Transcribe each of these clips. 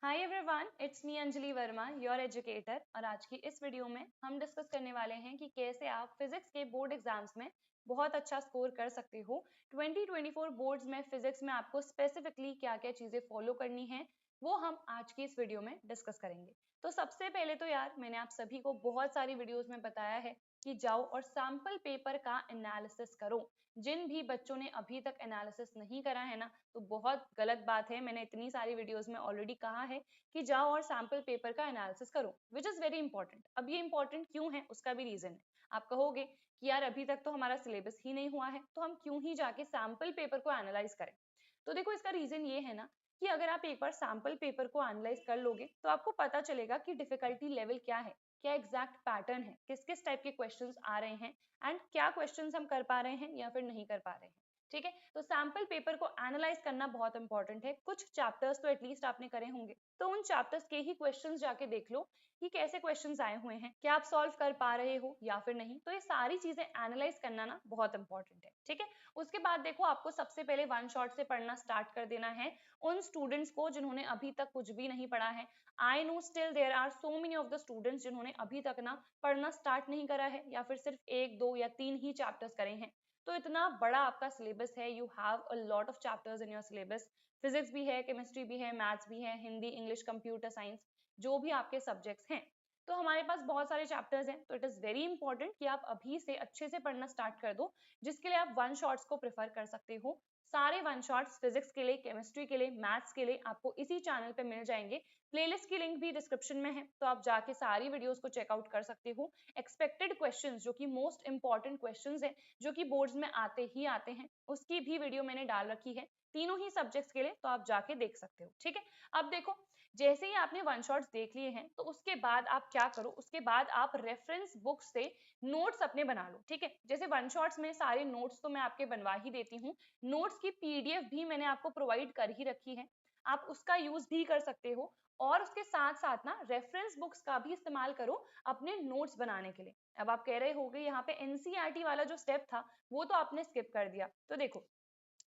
Hi everyone, it's me Anjali Verma, your educator. और आज की इस वीडियो में हम डिस्कस करने वाले हैं कि कैसे आप फिजिक्स के बोर्ड एग्जाम्स में बहुत अच्छा स्कोर कर सकते हो। 2024 बोर्ड्स में फिजिक्स में आपको स्पेसिफिकली क्या क्या चीजें फॉलो करनी है वो हम आज की इस वीडियो में डिस्कस करेंगे। तो सबसे पहले तो यार, मैंने आप सभी को बहुत सारी वीडियोस में बताया है कि जाओ और सैंपल पेपर का एनालिसिस करो। जिन भी बच्चों ने अभी तक एनालिसिस नहीं करा है ना, तो बहुत गलत बात है। मैंने इतनी सारी वीडियोस में ऑलरेडी कहा है कि जाओ और सैंपल पेपर का एनालिसिस करो, विच इज वेरी इंपॉर्टेंट। अब ये इंपॉर्टेंट क्यों है उसका भी रीजन है। आप कहोगे कि यार अभी तक तो हमारा सिलेबस ही नहीं हुआ है, तो हम क्यों ही जाके सैंपल पेपर को एनालाइज करें। तो देखो, इसका रीजन ये है ना कि अगर आप एक बार सैंपल पेपर को एनालाइज कर लोगे तो आपको पता चलेगा कि डिफिकल्टी लेवल क्या है, क्या एग्जैक्ट पैटर्न है, किस किस टाइप के क्वेश्चंस आ रहे हैं एंड क्या क्वेश्चंस हम कर पा रहे हैं या फिर नहीं कर पा रहे हैं। ठीक है, तो सैंपल पेपर को एनालाइज करना बहुत इंपॉर्टेंट है। कुछ चैप्टर्स तो एटलीस्ट आपने करे होंगे, तो उन चैप्टर्स के ही क्वेश्चंस जाके देख लो कि कैसे क्वेश्चंस आए हुए हैं, क्या आप सॉल्व कर पा रहे हो या फिर नहीं। तो ये सारी चीजें एनालाइज करना ना बहुत इंपॉर्टेंट है। ठीक है, उसके बाद देखो, आपको सबसे पहले वन शॉट से पढ़ना स्टार्ट कर देना है। उन स्टूडेंट्स को जिन्होंने अभी तक कुछ भी नहीं पढ़ा है, I know still there are so many of the students जिन्होंने अभी तक ना पढ़ना स्टार्ट नहीं करा है या फिर सिर्फ एक दो या तीन ही चैप्टर्स करे हैं। तो इतना बड़ा आपका सिलेबस है, you have a lot of chapters in your syllabus. Physics भी है, केमिस्ट्री भी है, मैथ्स भी है, हिंदी, इंग्लिश, कंप्यूटर साइंस, जो भी आपके सब्जेक्ट्स हैं। तो हमारे पास बहुत सारे चैप्टर्स हैं, तो इट इज वेरी इंपॉर्टेंट कि आप अभी से अच्छे से पढ़ना स्टार्ट कर दो, जिसके लिए आप वन शॉट्स को प्रेफर कर सकते हो। सारे वन शॉट्स फिजिक्स के लिए, केमिस्ट्री के लिए, मैथ्स के लिए आपको इसी चैनल पे मिल जाएंगे। प्लेलिस्ट की लिंक भी डिस्क्रिप्शन में है, तो आप जाके सारी वीडियोस को चेकआउट कर सकते हो। एक्सपेक्टेड क्वेश्चंस, जो कि मोस्ट इंपॉर्टेंट क्वेश्चंस हैं, जो कि बोर्ड्स में आते ही आते हैं, उसकी भी वीडियो मैंने डाल रखी है तीनों ही सब्जेक्ट्स के लिए, तो आप जाके देख सकते हो। ठीक है, अब देखो, जैसे ही आपने वन शॉट्स देख लिए हैं, तो उसके बाद आप क्या करो, उसके बाद आप रेफरेंस बुक से नोट्स अपने बना लो। ठीक है, जैसे वन शॉट्स में सारे नोट्स तो मैं आपके बनवा ही देती हूँ, नोट्स की पीडीएफ भी मैंने आपको प्रोवाइड कर ही रखी है, आप उसका यूज भी कर सकते हो। और उसके साथ साथ ना रेफरेंस बुक्स का भी इस्तेमाल करो अपने नोट्स बनाने के लिए। अब आप कह रहे होगे यहाँ पे एनसीईआरटी वाला जो स्टेप था वो तो आपने स्किप कर दिया। तो देखो,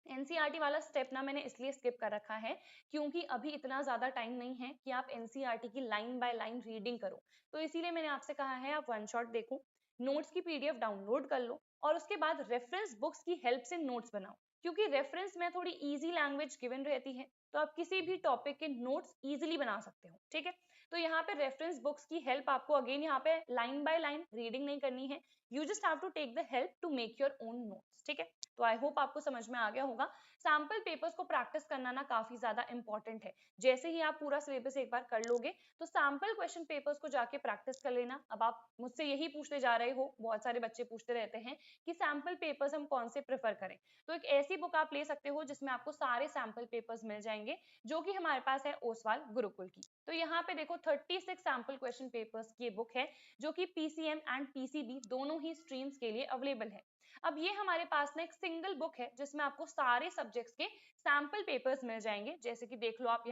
एनसीईआरटी वाला स्टेप ना मैंने इसलिए स्किप कर रखा है क्योंकि अभी इतना ज्यादा टाइम नहीं है कि आप एनसीईआरटी की लाइन बाय लाइन रीडिंग करो। तो इसीलिए मैंने आपसे कहा है आप वन शॉट देखो, नोट्स की पीडीएफ डाउनलोड कर लो और उसके बाद रेफरेंस बुक्स की हेल्प से नोट्स बनाओ। क्योंकि रेफरेंस में थोड़ी इजी लैंग्वेज गिवन रहती है, तो आप किसी भी टॉपिक के नोट्स इजीली बना सकते हो। ठीक है, तो यहाँ पे रेफरेंस बुक्स की हेल्प आपको अगेन यहाँ पे लाइन बाय लाइन रीडिंग नहीं करनी है, you just have to take the help to make your own notes. ठीक है, तो आई होप आपको समझ में आ गया होगा। सैंपल पेपर्स को प्रैक्टिस करना ना काफी ज्यादा इंपॉर्टेंट है। जैसे ही आप पूरा सिलेबस एक बार कर लोगे, तो सैंपल क्वेश्चन पेपर्स को जाके प्रैक्टिस कर लेना। अब आप मुझसे यही पूछते जा रहे हो, बहुत सारे बच्चे पूछते रहते हैं कि सैंपल पेपर्स हम कौन से प्रेफर करें। तो एक ऐसी बुक आप ले सकते हो जिसमें आपको सारे सैंपल पेपर्स मिल जाएंगे, जो कि हमारे पास है ओसवाल गुरुकुल की। तो यहाँ पे देखो 36 सैंपल क्वेश्चन पेपर्स की बुक है, जो कि पीसीएम एंड पीसीबी दोनों ही स्ट्रीम्स के लिए अवेलेबल है। अब ये हमारे पास ना एक सिंगल बुक है जिसमें आपको सारे सब्जेक्ट्स के सैंपल पेपर्स मिल जाएंगे। जैसे कि देख लो आप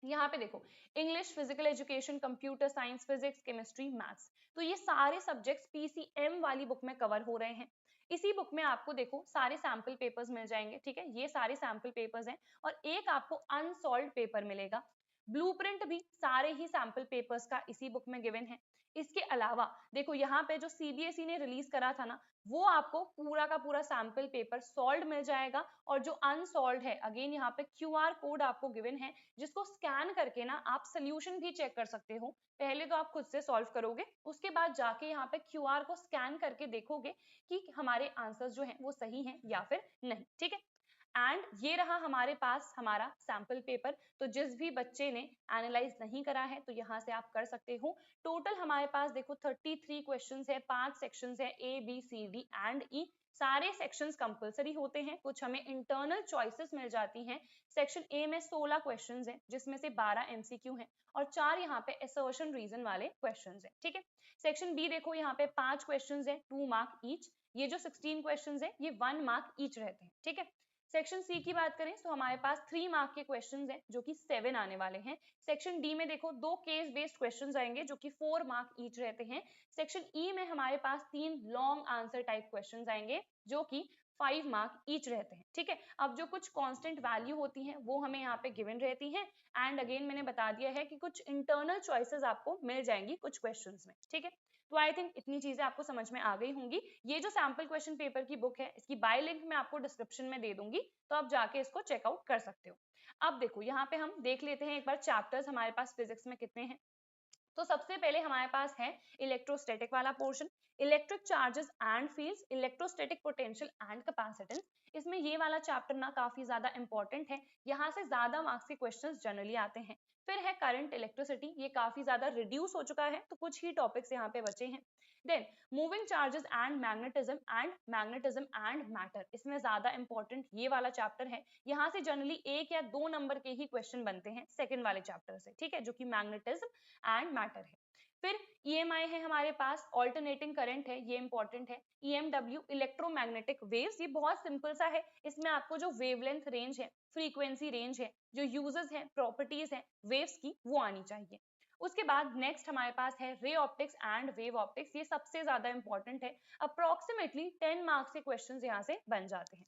यहाँ पे देखो, English, physical education, computer science, physics, chemistry, maths, तो ये सारे सब्जेक्ट्स पीसीएम वाली बुक में कवर हो रहे हैं। इसी बुक में आपको देखो सारे सैंपल पेपर्स मिल जाएंगे। ठीक है, ये सारे सैंपल पेपर्स हैं और एक आपको अनसॉल्व पेपर मिलेगा। ब्लूप्रिंट भी सारे ही सैंपल पेपर्स का इसी बुक में गिवन है। इसके अलावा देखो, यहाँ पे जो सीबीएसई ने रिलीज करा था ना, वो आपको पूरा का पूरा सैंपल पेपर सॉल्व मिल जाएगा। और जो अनसॉल्व है, अगेन यहाँ पे क्यूआर कोड आपको गिवन है, जिसको स्कैन करके ना आप सोल्यूशन भी चेक कर सकते हो। पहले तो आप खुद से सॉल्व करोगे, उसके बाद जाके यहाँ पे क्यूआर को स्कैन करके देखोगे कि हमारे आंसर्स जो हैं वो सही हैं या फिर नहीं। ठीक है, एंड ये रहा हमारे पास हमारा सैंपल पेपर। तो जिस भी बच्चे ने एनालाइज नहीं करा है, तो यहाँ से आप कर सकते हो। टोटल हमारे पास देखो 33 क्वेश्चंस है, 5 सेक्शंस है, A B C D and E. सारे सेक्शंस कंपलसरी होते हैं, कुछ हमें इंटरनल चॉइसेस मिल जाती हैं। सेक्शन ए में 16 क्वेश्चंस हैं, जिसमें से 12 एमसीक्यू हैं और 4 यहाँ पे असर्शन रीजन वाले क्वेश्चंस हैं। ठीक है, सेक्शन बी देखो, यहाँ पे 5 क्वेश्चंस हैं, 2 मार्क ईच। ये जो 16 क्वेश्चंस हैं, ये 1 मार्क ईच रहते हैं। ठीक है, सेक्शन सी की बात करें तो हमारे पास 3 मार्क के क्वेश्चंस हैं, जो कि 7 आने वाले हैं। सेक्शन डी में देखो 2 केस बेस्ड क्वेश्चंस आएंगे, जो कि 4 मार्क ईच रहते हैं। सेक्शन ई में हमारे पास 3 लॉन्ग आंसर टाइप क्वेश्चंस आएंगे, जो कि 5 मार्क ईच रहते हैं, ठीक है। अब जो कुछ कांस्टेंट वैल्यू होती हैं वो हमें यहाँ पे गिवन रहती हैं, एंड अगेन मैंने बता दिया है कि कुछ इंटरनल चॉइसेस आपको मिल जाएंगी कुछ क्वेश्चंस में, ठीक है। तो आई थिंक इतनी चीजें आपको समझ में आ गई होंगी। ये जो सैम्पल क्वेश्चन पेपर की बुक है इसकी बाय लिंक मैं आपको डिस्क्रिप्शन में दे दूंगी, तो आप जाके इसको चेकआउट कर सकते हो। अब देखो यहाँ पे हम देख लेते हैं एक बार चैप्टर्स हमारे पास फिजिक्स में कितने हैं। तो सबसे पहले हमारे पास है इलेक्ट्रोस्टैटिक वाला portion, electric charges and fields, electrostatic potential and capacitance. इसमें ये वाला चैप्टर ना काफी ज्यादा इंपॉर्टेंट है, यहाँ से ज्यादा मार्क्स के क्वेश्चंस जनरली आते हैं। फिर है करंट इलेक्ट्रिसिटी, ये काफी ज्यादा रिड्यूस हो चुका है तो कुछ ही टॉपिक्स यहाँ पे बचे हैं। Then moving charges and magnetism and matter, इसमें ज्यादा इंपॉर्टेंट ये वाला चैप्टर है, यहाँ से जनरली 1 या 2 नंबर के ही क्वेश्चन बनते हैं सेकंड वाले चैप्टर से, ठीक है, जो कि मैग्नेटिज्म एंड मैटर है। फिर ईएमआई है हमारे पास, ऑल्टरनेटिंग करंट है, ये इंपॉर्टेंट है। ईएमडब्ल्यू इलेक्ट्रोमैग्नेटिक वेव्स, ये बहुत सिंपल सा है, इसमें आपको जो वेवलेंथ रेंज है, फ्रीक्वेंसी रेंज है, जो यूजेस है, प्रॉपर्टीज है वेव्स की, वो आनी चाहिए। उसके बाद नेक्स्ट हमारे पास है ray optics and wave optics, ये सबसे ज्यादा इंपॉर्टेंट है, अप्रोक्सीमेटली 10 मार्क्स के क्वेश्चंस यहाँ से बन जाते हैं।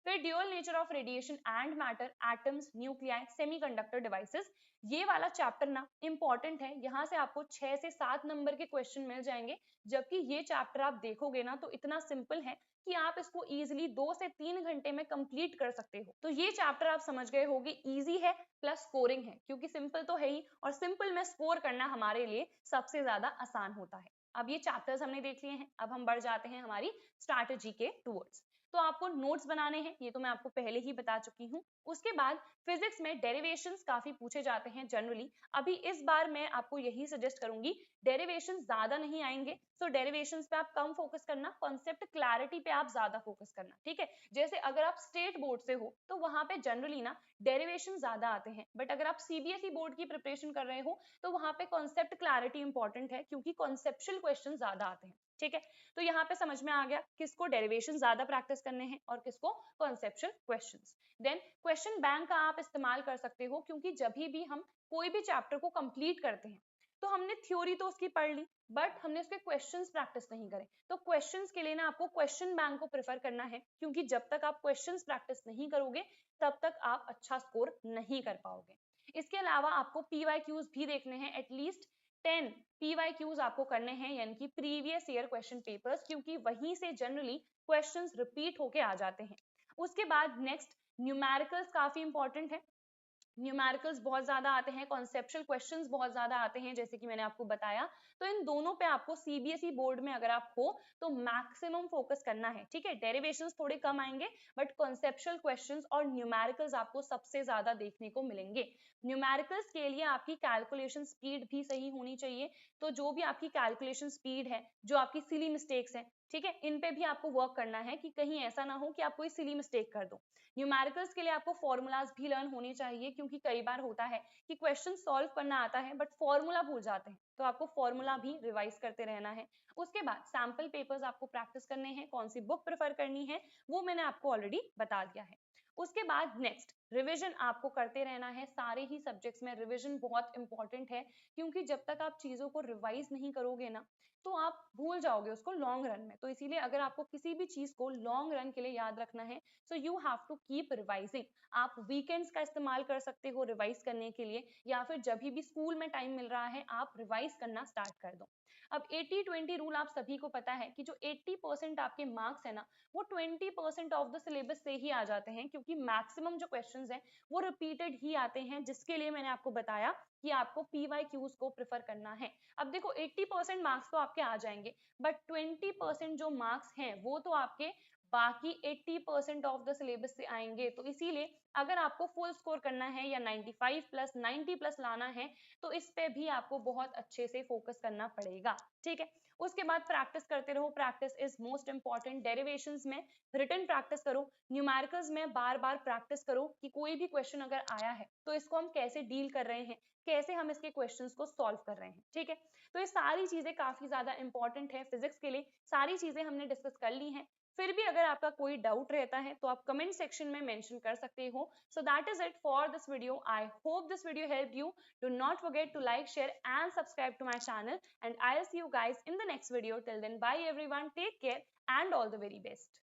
फिर dual nature of radiation and matter, atoms, nuclei, semiconductor devices, ये वाला चैप्टर ना इंपॉर्टेंट है, यहाँ से आपको 6 से 7 नंबर के क्वेश्चन मिल जाएंगे, जबकि ये चैप्टर आप देखोगे ना तो इतना सिंपल है कि आप इसको इजीली 2 से 3 घंटे में कंप्लीट कर सकते हो। तो ये चैप्टर आप समझ गए होगे इजी है प्लस स्कोरिंग है, क्योंकि सिंपल तो है ही, और सिंपल में स्कोर करना हमारे लिए सबसे ज्यादा आसान होता है। अब ये चैप्टर्स हमने देख लिए हैं, अब हम बढ़ जाते हैं हमारी स्ट्रैटेजी के टूवर्ड्स। तो आपको नोट्स बनाने हैं, ये तो मैं आपको पहले ही बता चुकी हूँ। उसके बाद फिजिक्स में डेरिवेशंस काफी पूछे जाते हैं जनरली, अभी इस बार मैं आपको यही सजेस्ट करूंगी, डेरिवेशंस ज्यादा नहीं आएंगे, तो डेरिवेशंस पे आप कम फोकस करना, कॉन्सेप्ट क्लैरिटी पे आप ज्यादा फोकस करना, ठीक है। जैसे अगर आप स्टेट बोर्ड से हो तो वहां पे जनरली ना डेरिवेशन ज्यादा आते हैं, बट अगर आप सीबीएसई बोर्ड की प्रिपरेशन कर रहे हो तो वहां पे कॉन्सेप्ट क्लैरिटी इंपॉर्टेंट है, क्योंकि कॉन्सेप्चुअल क्वेश्चन ज्यादा आते हैं, ठीक है। तो यहाँ पे समझ में आ गया किसको डेरिवेशन ज्यादा प्रैक्टिस करने हैं और किसको conceptual questions. Then question bank का आप इस्तेमाल कर सकते हो, क्योंकि जब भी हम कोई भी चैप्टर को कंप्लीट करते हैं तो हमने थ्योरी तो उसकी पढ़ ली, बट हमने उसके क्वेश्चंस प्रैक्टिस नहीं करे, तो क्वेश्चंस के लिए ना आपको क्वेश्चन बैंक को प्रेफर करना है, क्योंकि जब तक आप क्वेश्चंस प्रैक्टिस नहीं करोगे तब तक आप अच्छा स्कोर नहीं कर पाओगे। इसके अलावा आपको पीवाईक्यूज भी देखने हैं, एटलीस्ट 10 पीवाईक्यूज आपको करने हैं, यानी कि प्रीवियस ईयर क्वेश्चन पेपर्स, क्योंकि वहीं से जनरली क्वेश्चंस रिपीट होके आ जाते हैं। उसके बाद नेक्स्ट न्यूमेरिकल्स काफी इंपॉर्टेंट है, न्यूमेरिकल्स बहुत ज्यादा आते हैं, कॉन्सेप्चुअल क्वेश्चंस बहुत ज्यादा आते हैं, जैसे कि मैंने आपको बताया। तो इन दोनों पे आपको सीबीएसई बोर्ड में अगर आप हो तो मैक्सिमम फोकस करना है, ठीक है। डेरिवेशंस थोड़े कम आएंगे, बट कॉन्सेप्चुअल क्वेश्चंस और न्यूमेरिकल्स आपको सबसे ज्यादा देखने को मिलेंगे। न्यूमेरिकल्स के लिए आपकी कैलकुलेशन स्पीड भी सही होनी चाहिए, तो जो भी आपकी कैलकुलेशन स्पीड है, जो आपकी सिली मिस्टेक्स है, ठीक है, इन पे भी आपको वर्क करना है कि कहीं ऐसा ना हो कि आप कोई सिली मिस्टेक कर दो। न्यूमेरिकल्स के लिए आपको फॉर्मूलाज भी लर्न होने चाहिए, क्योंकि कई बार होता है कि क्वेश्चन सॉल्व करना आता है बट फॉर्मूला भूल जाते हैं, तो आपको फॉर्मूला भी रिवाइज करते रहना है। उसके बाद सैम्पल पेपर्स आपको प्रैक्टिस करने हैं, कौन सी बुक प्रेफर करनी है वो मैंने आपको ऑलरेडी बता दिया है। उसके बाद नेक्स्ट रिवीजन आपको करते रहना है, सारे ही सब्जेक्ट्स में रिवीजन बहुत इंपॉर्टेंट है, क्योंकि जब तक आप चीजों को रिवाइज नहीं करोगे ना तो आप भूल जाओगे उसको लॉन्ग रन में। तो इसीलिए अगर आपको किसी भी चीज को लॉन्ग रन के लिए याद रखना है, so you have to keep revising. आप वीकेंड्स का इस्तेमाल कर सकते हो रिवाइज करने के लिए, या फिर जब भी स्कूल में टाइम मिल रहा है आप रिवाइज करना स्टार्ट कर दो। अब 80-20 रूल आप सभी को पता है कि जो 80% आपके मार्क्स है ना, वो 20% ऑफ द सिलेबस से ही आ जाते हैं, क्योंकि मैक्सिमम जो क्वेश्चंस हैं वो रिपीटेड ही आते हैं, जिसके लिए मैंने आपको बताया कि आपको पीवाईक्यूज को प्रेफर करना है। अब देखो 80% मार्क्स तो आपके आ जाएंगे, बट 20% जो मार्क्स हैं वो तो आपके बाकी 80% ऑफ द सिलेबस से आएंगे। तो इसीलिए अगर आपको फुल स्कोर करना है या 95 प्लस 90 प्लस लाना है तो इस पे भी आपको बहुत अच्छे से फोकस करना पड़ेगा, ठीक है। उसके बाद प्रैक्टिस करते रहो, practice is most important. Derivations में रिटन प्रैक्टिस करो, न्यूमेरिकल्स में बार बार प्रैक्टिस करो कि कोई भी क्वेश्चन अगर आया है तो इसको हम कैसे डील कर रहे हैं, कैसे हम इसके क्वेश्चंस को सॉल्व कर रहे हैं, ठीक है। तो ये सारी चीजें काफी ज्यादा इंपॉर्टेंट है फिजिक्स के लिए, सारी चीजें हमने डिस्कस कर ली हैं। फिर भी अगर आपका कोई डाउट रहता है तो आप कमेंट सेक्शन में मेंशन कर सकते हो। So that is it for this video, I hope this video help you. Do not forget to like, share and subscribe to my channel, and I'll see you guys in the next video. Till then, bye everyone, take care and all the very best.